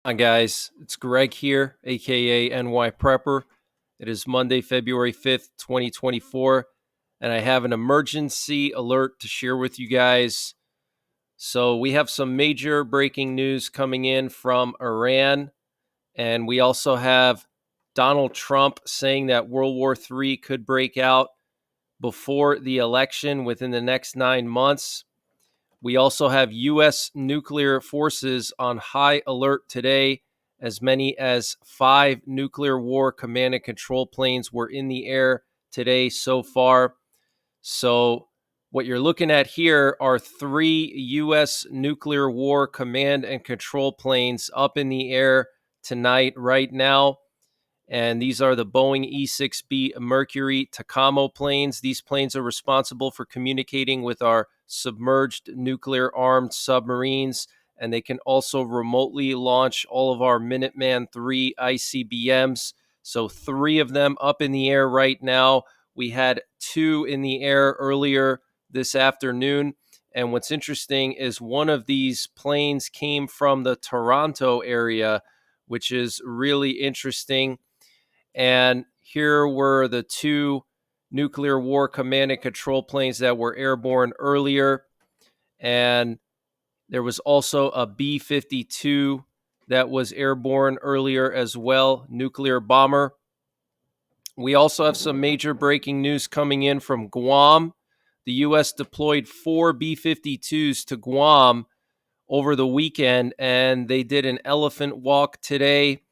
Hi guys, it's Greg here, aka NYPrepper. It is Monday, February 5th, 2024, and I have an emergency alert to share with you guys. So, we have some major breaking news coming in from Iran, and we also have Donald Trump saying that World War III could break out before the election within the next 9 months. We also have U.S. nuclear forces on high alert today. As many as 5 nuclear war command and control planes were in the air today so far. So, what you're looking at here are 3 U.S. nuclear war command and control planes up in the air tonight, right now. And these are the Boeing E-6B Mercury Takamo planes. These planes are responsible for communicating with our submerged nuclear-armed submarines, and they can also remotely launch all of our Minuteman III ICBMs. So 3 of them up in the air right now. We had 2 in the air earlier this afternoon. And what's interesting is one of these planes came from the Toronto area, which is really interesting. And here were the 2 nuclear war command and control planes that were airborne earlier. And there was also a B-52 that was airborne earlier as well, nuclear bomber. We also have some major breaking news coming in from Guam. The U.S. deployed 4 B-52'S to Guam over the weekend, and they did an elephant walk today.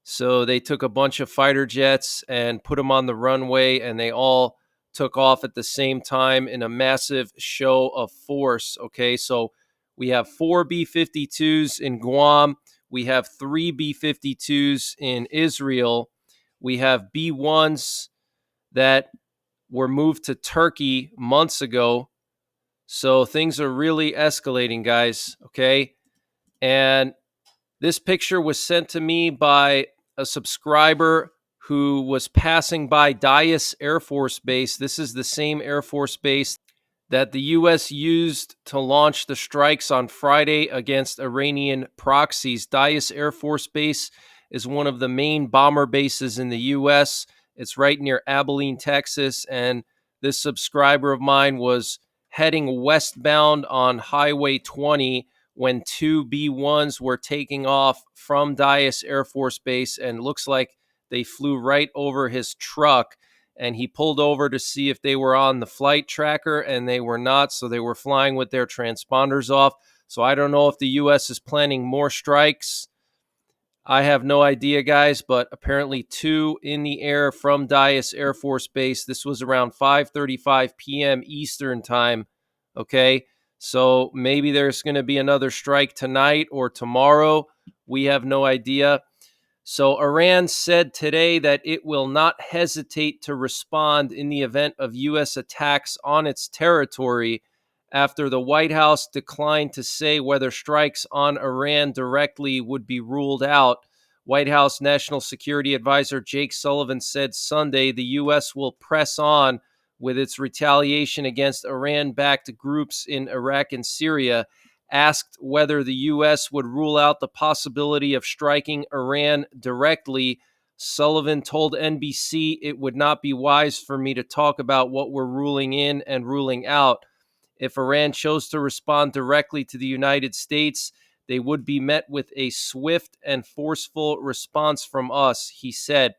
So they took a bunch of fighter jets and put them on the runway, and they all took off at the same time in a massive show of force. Okay, so we have 4 B-52'S in Guam. We have 3 B-52'S in Israel. We have B-1s that were moved to Turkey months ago. So things are really escalating, guys. Okay, and this picture was sent to me by a subscriber who was passing by Dyess Air Force Base. This is the same Air Force Base that the U.S. used to launch the strikes on Friday against Iranian proxies. Dyess Air Force Base is one of the main bomber bases in the U.S. It's right near Abilene, Texas, and this subscriber of mine was heading westbound on Highway 20 when 2 B-1s were taking off from Dyess Air Force Base, and looks like they flew right over his truck. And he pulled over to see if they were on the flight tracker, and they were not. So they were flying with their transponders off. So I don't know if the U.S. is planning more strikes. I have no idea, guys, but apparently 2 in the air from Dyess Air Force Base. This was around 5:35 p.m. Eastern time. Okay, so maybe there's going to be another strike tonight or tomorrow. We have no idea. So Iran said today that it will not hesitate to respond in the event of U.S. attacks on its territory after the White House declined to say whether strikes on Iran directly would be ruled out. White House National Security Advisor Jake Sullivan said Sunday the U.S. will press on with its retaliation against Iran-backed groups in Iraq and Syria. Asked whether the U.S. would rule out the possibility of striking Iran directly, Sullivan told NBC it would not be wise for me to talk about what we're ruling in and ruling out. If Iran chose to respond directly to the United States, they would be met with a swift and forceful response from us, he said.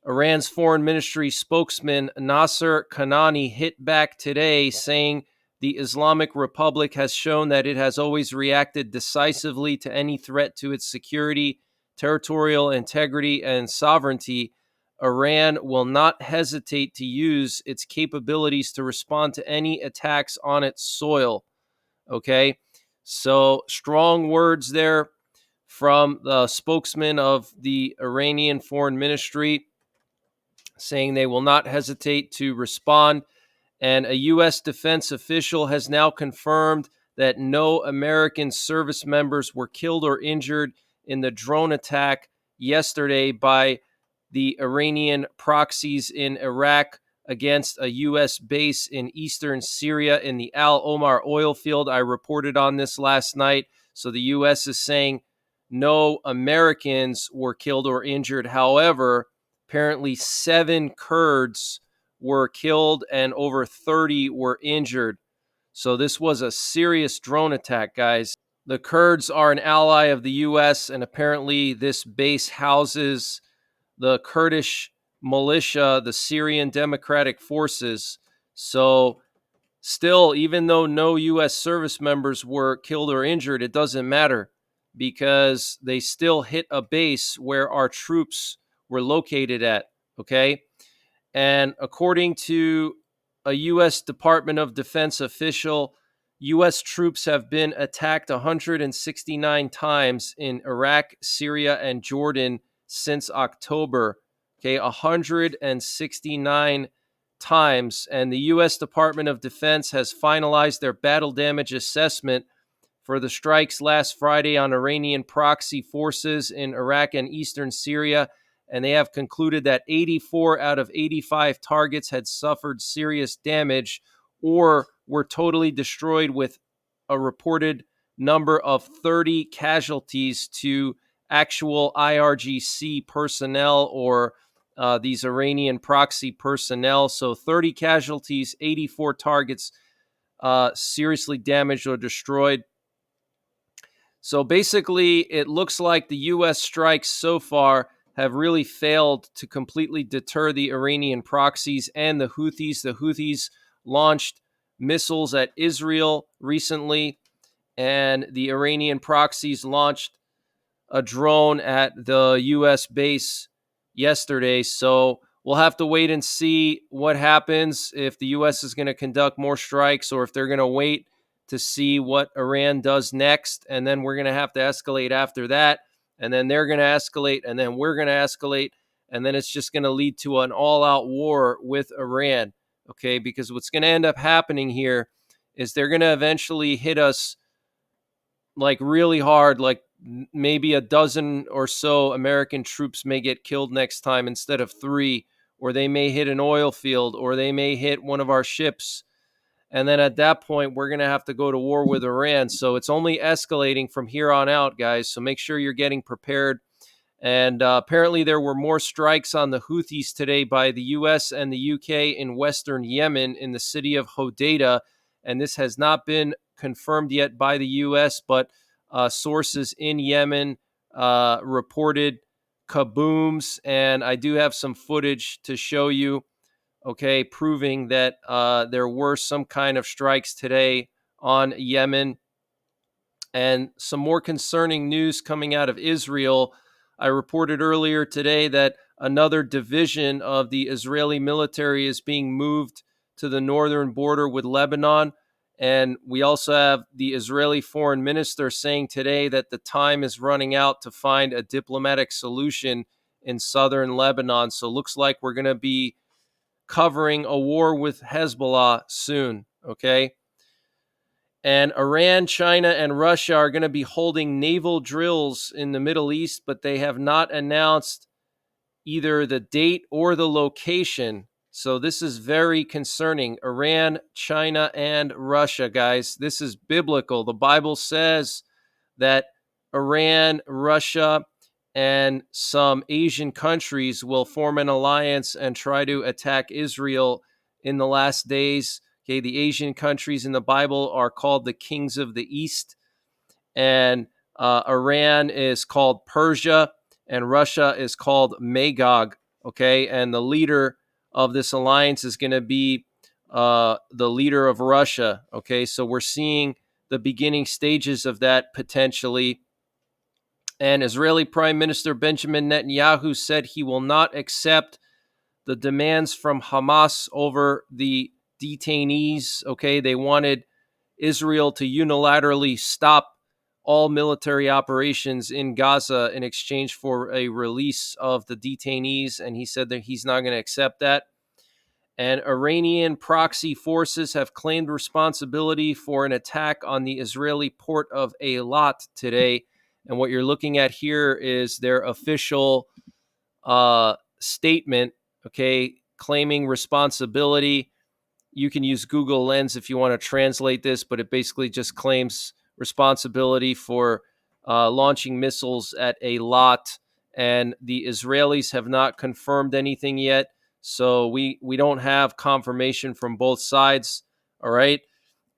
Iran's foreign ministry spokesman Nasser Kanani hit back today, saying the Islamic Republic has shown that it has always reacted decisively to any threat to its security, territorial integrity, and sovereignty. Iran will not hesitate to use its capabilities to respond to any attacks on its soil. Okay, so strong words there from the spokesman of the Iranian foreign ministry, saying they will not hesitate to respond. And a U.S. defense official has now confirmed that no American service members were killed or injured in the drone attack yesterday by the Iranian proxies in Iraq against a U.S. base in eastern Syria in the Al Omar oil field. I reported on this last night. So the U.S. is saying no Americans were killed or injured. However, apparently 7 Kurds were killed and over 30 were injured. So this was a serious drone attack, guys. The Kurds are an ally of the U.S., and apparently this base houses the Kurdish militia, the Syrian Democratic Forces. So still, even though no U.S. service members were killed or injured, it doesn't matter because they still hit a base where our troops were located at, okay? And according to a U.S. Department of Defense official, U.S. troops have been attacked 169 times in Iraq, Syria, and Jordan since October. Okay, 169 times. And the U.S. Department of Defense has finalized their battle damage assessment for the strikes last Friday on Iranian proxy forces in Iraq and eastern Syria, and they have concluded that 84 out of 85 targets had suffered serious damage or were totally destroyed, with a reported number of 30 casualties to actual IRGC personnel or these Iranian proxy personnel. So 30 casualties, 84 targets seriously damaged or destroyed. So basically, it looks like the U.S. strikes so far have really failed to completely deter the Iranian proxies and the Houthis. The Houthis launched missiles at Israel recently, and the Iranian proxies launched a drone at the U.S. base yesterday. So we'll have to wait and see what happens, if the U.S. is going to conduct more strikes or if they're going to wait to see what Iran does next. And then we're going to have to escalate after that. And then they're going to escalate. And then we're going to escalate. And then it's just going to lead to an all-out war with Iran. Okay, because what's going to end up happening here is they're going to eventually hit us like really hard, like maybe a dozen or so American troops may get killed next time instead of 3, or they may hit an oil field, or they may hit one of our ships. And then at that point, we're going to have to go to war with Iran. So it's only escalating from here on out, guys. So make sure you're getting prepared. And apparently there were more strikes on the Houthis today by the U.S. and the U.K. in western Yemen in the city of Hodeidah. And this has not been confirmed yet by the U.S., but sources in Yemen reported kabooms. And I do have some footage to show you, okay, proving that there were some kind of strikes today on Yemen. And some more concerning news coming out of Israel. I reported earlier today that another division of the Israeli military is being moved to the northern border with Lebanon. And we also have the Israeli foreign minister saying today that the time is running out to find a diplomatic solution in southern Lebanon. So it looks like we're going to be covering a war with Hezbollah soon, okay? And Iran, China, and Russia are going to be holding naval drills in the Middle East, but they have not announced either the date or the location. So this is very concerning. Iran, China, and Russia, guys. This is biblical. The Bible says that Iran, Russia, and some Asian countries will form an alliance and try to attack Israel in the last days. Okay, the Asian countries in the Bible are called the kings of the East, and Iran is called Persia, and Russia is called Magog. Okay, and the leader of this alliance is going to be the leader of Russia. Okay, so we're seeing the beginning stages of that potentially. And Israeli Prime Minister Benjamin Netanyahu said he will not accept the demands from Hamas over the detainees. Okay, they wanted Israel to unilaterally stop all military operations in Gaza in exchange for a release of the detainees, and he said that he's not going to accept that. And Iranian proxy forces have claimed responsibility for an attack on the Israeli port of Eilat today. And what you're looking at here is their official statement, okay, claiming responsibility. You can use Google Lens if you want to translate this, but it basically just claims responsibility for launching missiles at a lot. And the Israelis have not confirmed anything yet. So we don't have confirmation from both sides. All right.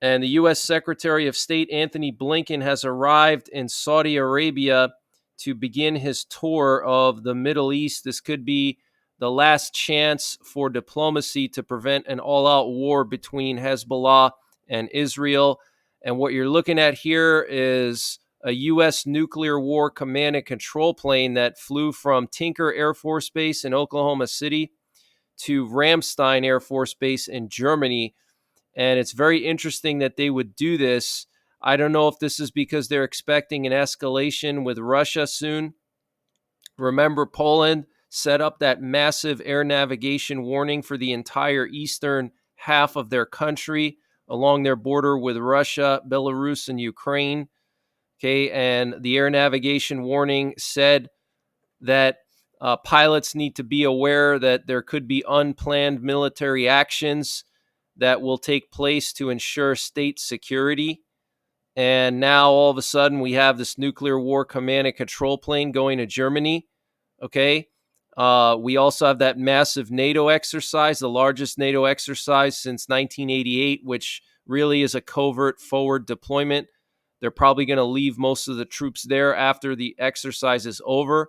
And the U.S. Secretary of State Anthony Blinken has arrived in Saudi Arabia to begin his tour of the Middle East. This could be the last chance for diplomacy to prevent an all-out war between Hezbollah and Israel. And what you're looking at here is a U.S. nuclear war command and control plane that flew from Tinker Air Force Base in Oklahoma City to Ramstein Air Force Base in Germany. And it's very interesting that they would do this. I don't know if this is because they're expecting an escalation with Russia soon. Remember, Poland set up that massive air navigation warning for the entire eastern half of their country along their border with Russia, Belarus, and Ukraine. Okay, and the air navigation warning said that pilots need to be aware that there could be unplanned military actions that will take place to ensure state security. And now all of a sudden we have this nuclear war command and control plane going to Germany. Okay. We also have that massive NATO exercise, the largest NATO exercise since 1988, which really is a covert forward deployment. They're probably going to leave most of the troops there after the exercise is over.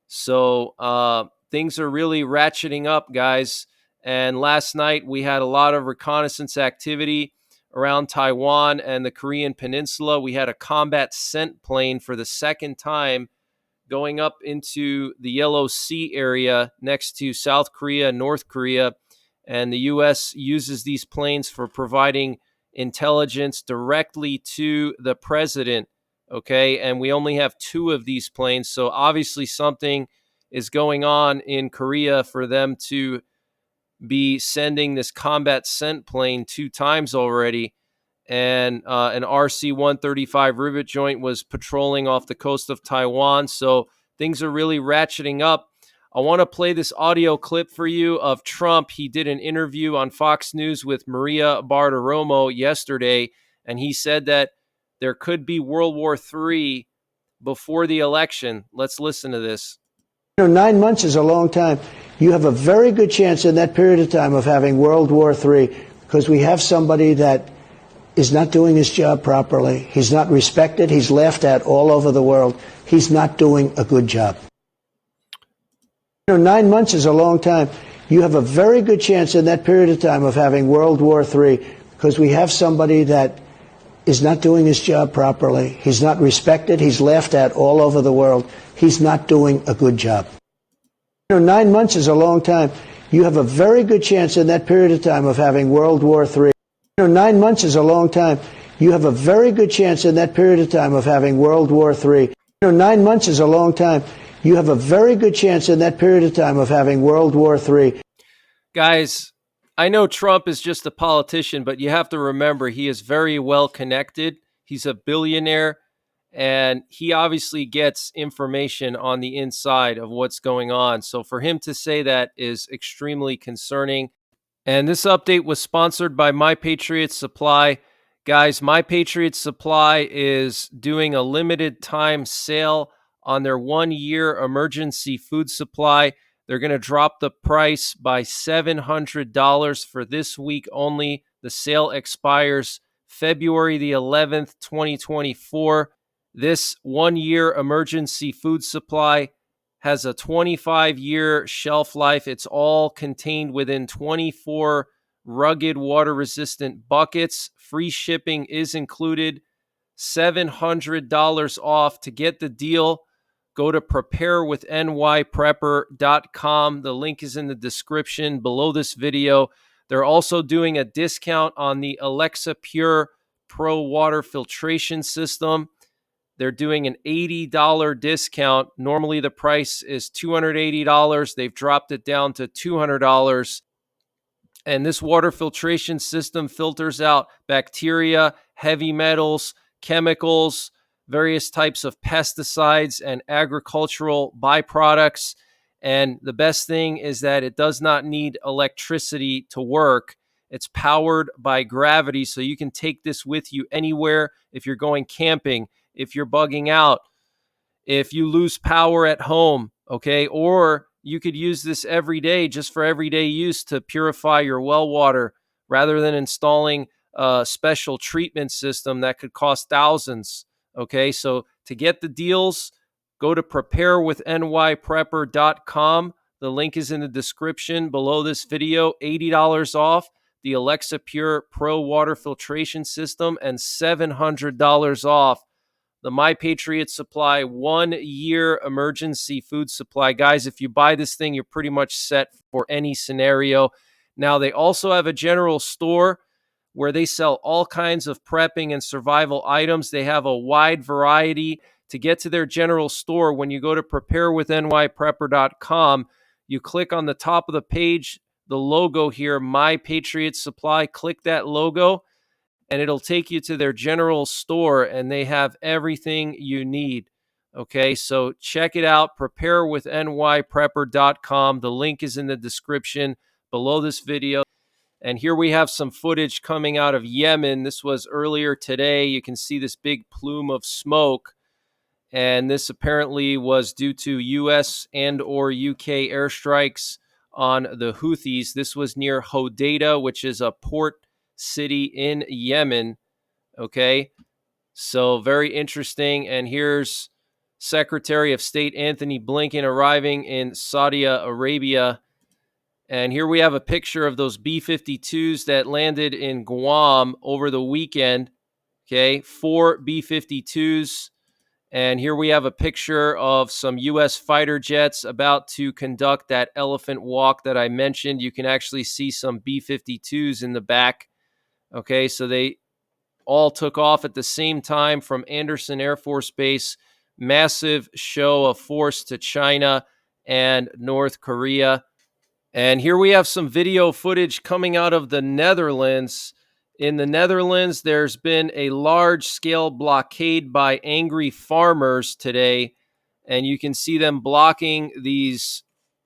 So things are really ratcheting up, guys. And last night we had a lot of reconnaissance activity around Taiwan and the Korean Peninsula. We had a combat scent plane for the second time going up into the Yellow Sea area next to South Korea and North Korea. And the U.S. uses these planes for providing intelligence directly to the president. Okay. And we only have 2 of these planes. So obviously something is going on in Korea for them to be sending this combat scent plane 2 times already. And an RC-135 rivet joint was patrolling off the coast of Taiwan. So things are really ratcheting up. I want to play this audio clip for you of Trump. He did an interview on Fox News with Maria Bartiromo yesterday, and he said that there could be World War III before the election. Let's listen to this. 9 months is a long time. You have a very good chance in that period of time of having World War III because we have somebody that is not doing his job properly. He's not respected. He's laughed at all over the world. He's not doing a good job. 9 months is a long time. You have a very good chance in that period of time of having World War III because we have somebody that is not doing his job properly. He's not respected. He's laughed at all over the world. He's not doing a good job. 9 months is a long time. You have a very good chance in that period of time of having World War III. 9 months is a long time. You have a very good chance in that period of time of having World War III. 9 months is a long time. You have a very good chance in that period of time of having World War III. Guys, I know Trump is just a politician, but you have to remember he is very well connected. He's a billionaire, and he obviously gets information on the inside of what's going on. So for him to say that is extremely concerning. And this update was sponsored by Patriot Supply. Guys, Patriot Supply is doing a limited time sale on their 1-year emergency food supply. They're going to drop the price by $700 for this week only. The sale expires February the 11th, 2024. This 1-year emergency food supply has a 25-year shelf life. It's all contained within 24 rugged water-resistant buckets. Free shipping is included. $700 off. To get the deal, go to preparewithnyprepper.com. The link is in the description below this video. They're also doing a discount on the Alexa Pure Pro water filtration system. They're doing an $80 discount. Normally the price is $280. They've dropped it down to $200. And this water filtration system filters out bacteria, heavy metals, chemicals, various types of pesticides and agricultural byproducts. And the best thing is that it does not need electricity to work. It's powered by gravity, so you can take this with you anywhere if you're going camping, if you're bugging out, if you lose power at home, okay? Or you could use this every day just for everyday use to purify your well water rather than installing a special treatment system that could cost thousands, okay? So to get the deals, go to preparewithnyprepper.com. The link is in the description below this video. $80 off the Alexa Pure Pro water filtration system and $700 off the My Patriot Supply 1-year emergency food supply. Guys, if you buy this thing, you're pretty much set for any scenario. Now, they also have a general store where they sell all kinds of prepping and survival items. They have a wide variety. To get to their general store, when you go to preparewithnyprepper.com, you click on the top of the page, the logo here, My Patriot Supply. Click that logo, and it'll take you to their general store, and they have everything you need. Okay, so check it out, preparewithnyprepper.com. The link is in the description below this video. And here we have some footage coming out of Yemen. This was earlier today. You can see this big plume of smoke, and this apparently was due to U.S. and or UK airstrikes on the Houthis. This was near Hodeidah, which is a port city in Yemen. Okay, so very interesting. And here's Secretary of State Anthony Blinken arriving in Saudi Arabia. And here we have a picture of those B-52's that landed in Guam over the weekend. Okay, 4 B-52's. And here we have a picture of some U.S. fighter jets about to conduct that elephant walk that I mentioned. You can actually see some B-52's in the back. Okay, so they all took off at the same time from Andersen Air Force Base. Massive show of force to China and North Korea. And here we have some video footage coming out of the Netherlands. In the Netherlands, there's been a large-scale blockade by angry farmers today, and you can see them blocking these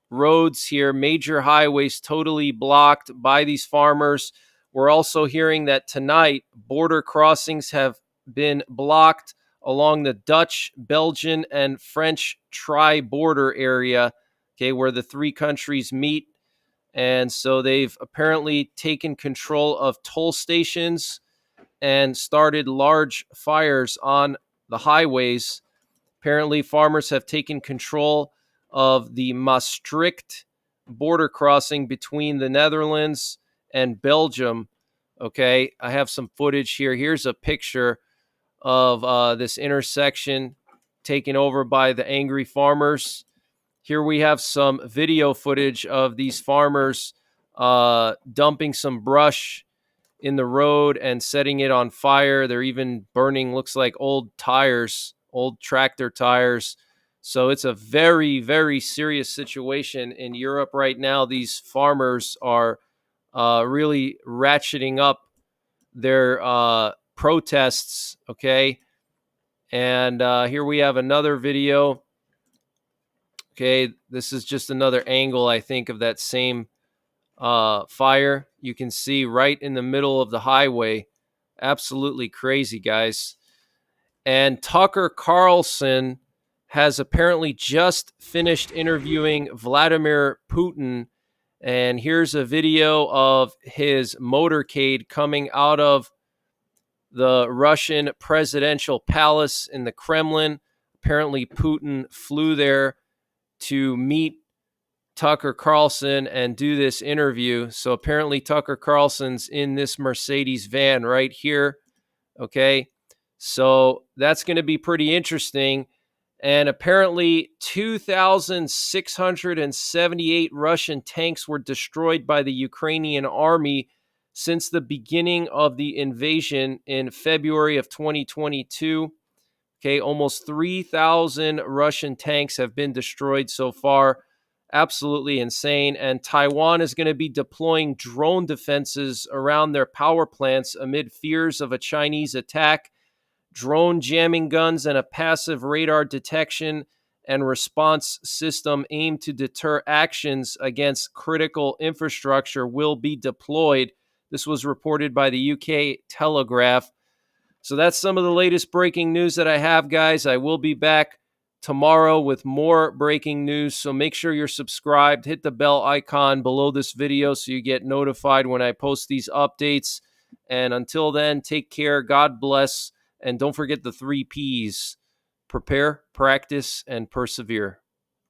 roads here, major highways totally blocked by these farmers. We're also hearing that tonight, border crossings have been blocked along the Dutch, Belgian, and French tri-border area, okay, where the three countries meet. And so they've apparently taken control of toll stations and started large fires on the highways. Apparently, farmers have taken control of the Maastricht border crossing between the Netherlands and Belgium. Okay, I have some footage here. Here's a picture of this intersection taken over by the angry farmers. Here we have some video footage of these farmers dumping some brush in the road and setting it on fire. They're even burning, looks like old tires, old tractor tires. So it's a very, very serious situation in Europe right now. These farmers are really ratcheting up their protests, okay? And here we have another video. Okay, this is just another angle, I think, of that same fire. You can see right in the middle of the highway. Absolutely crazy, guys. And Tucker Carlson has apparently just finished interviewing Vladimir Putin. And here's a video of his motorcade coming out of the Russian presidential palace in the Kremlin. Apparently, Putin flew there to meet Tucker Carlson and do this interview. So apparently Tucker Carlson's in this Mercedes van right here. Okay. So that's going to be pretty interesting. And apparently 2,678 Russian tanks were destroyed by the Ukrainian army since the beginning of the invasion in February of 2022. Okay, almost 3,000 Russian tanks have been destroyed so far. Absolutely insane. And Taiwan is going to be deploying drone defenses around their power plants amid fears of a Chinese attack. Drone jamming guns and a passive radar detection and response system aimed to deter actions against critical infrastructure will be deployed. This was reported by the UK Telegraph. So that's some of the latest breaking news that I have, guys. I will be back tomorrow with more breaking news. So make sure you're subscribed. Hit the bell icon below this video so you get notified when I post these updates. And until then, take care. God bless. And don't forget the 3 Ps: prepare, practice, and persevere.